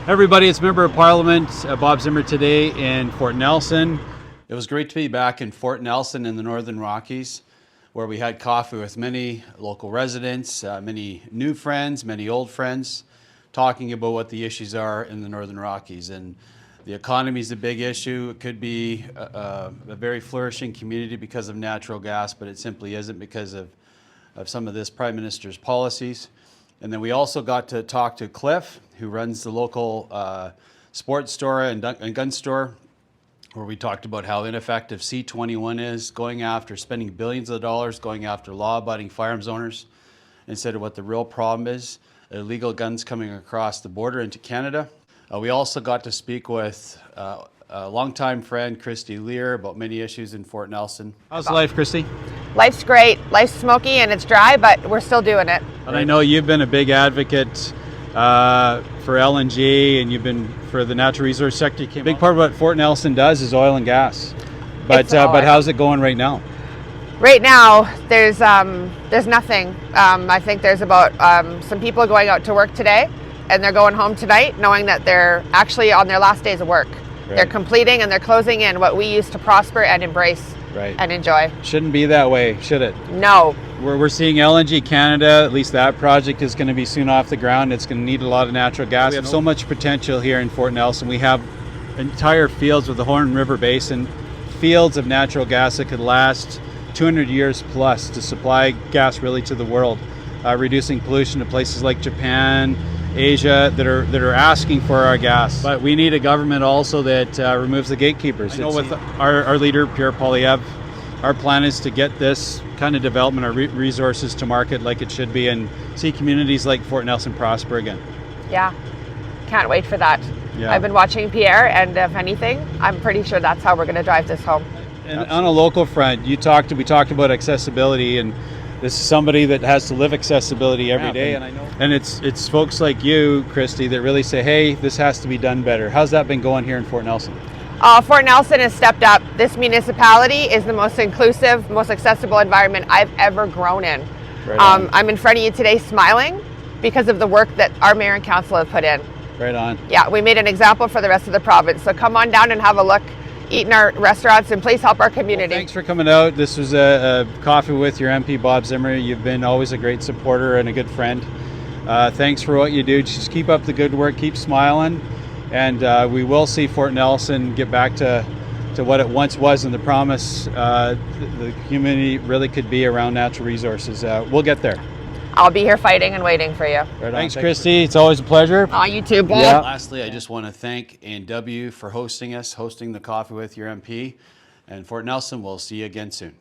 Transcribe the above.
Everybody, it's Member of Parliament Bob Zimmer today in Fort Nelson. It was great to be back in Fort Nelson in the Northern Rockies, where we had coffee with many local residents, many new friends, many old friends, talking about what the issues are in the Northern Rockies. And the economy is a big issue. It could be a very flourishing community because of natural gas, but it simply isn't because of some of this Prime Minister's policies. And then we also got to talk to Cliff, who runs the local sports store and gun store, where we talked about how ineffective C-21 is, going after spending billions of dollars, going after law-abiding firearms owners, instead of what the real problem is, illegal guns coming across the border into Canada. We also got to speak with a longtime friend, Christy Lear, about many issues in Fort Nelson. How's life, Christy? Life's great. Life's smoky and it's dry, but we're still doing it. And I know you've been a big advocate for LNG, and you've been for the natural resource sector. A big part of what Fort Nelson does is oil and gas. But how's it going right now? Right now, there's nothing. I think there's about some people going out to work today, and they're going home tonight, knowing that they're actually on their last days of work. Right. They're completing and they're closing in what we used to prosper and embrace and enjoy. Shouldn't be that way, should it? No. We're seeing LNG Canada, at least that project is going to be soon off the ground. It's going to need a lot of natural gas. We have so much potential here in Fort Nelson. We have entire fields with the Horn River Basin, fields of natural gas that could last 200 years plus to supply gas really to the world, reducing pollution to places like Japan, Asia that are asking for our gas. But we need a government also that removes the gatekeepers. I know with our leader, Pierre Poilievre, our plan is to get this kind of development, our resources to market like it should be, and see communities like Fort Nelson prosper again. Yeah, can't wait for that. Yeah. I've been watching Pierre, and if anything, I'm pretty sure that's how we're going to drive this home. And on a local front, we talked about accessibility, and this is somebody that has to live accessibility every day, and I know. And it's folks like you, Christy, that really say, hey, this has to be done better. How's that been going here in Fort Nelson? Fort Nelson has stepped up. This municipality is the most inclusive, most accessible environment I've ever grown in. Right I'm in front of you today smiling because of the work that our mayor and council have put in. Right on. Yeah, we made an example for the rest of the province. So come on down and have a look, eat in our restaurants, and please help our community. Well, thanks for coming out. This was a coffee with your MP, Bob Zimmer. You've been always a great supporter and a good friend. Thanks for what you do. Just keep up the good work, keep smiling, and we will see Fort Nelson get back to what it once was, and the promise the community really could be around natural resources. We'll get there. I'll be here fighting and waiting for you. Right. Thanks, Christy. It's always a pleasure. Oh, you too, Bob. Yeah. Lastly, I just want to thank A&W for hosting the Coffee with Your MP. And Fort Nelson, we'll see you again soon.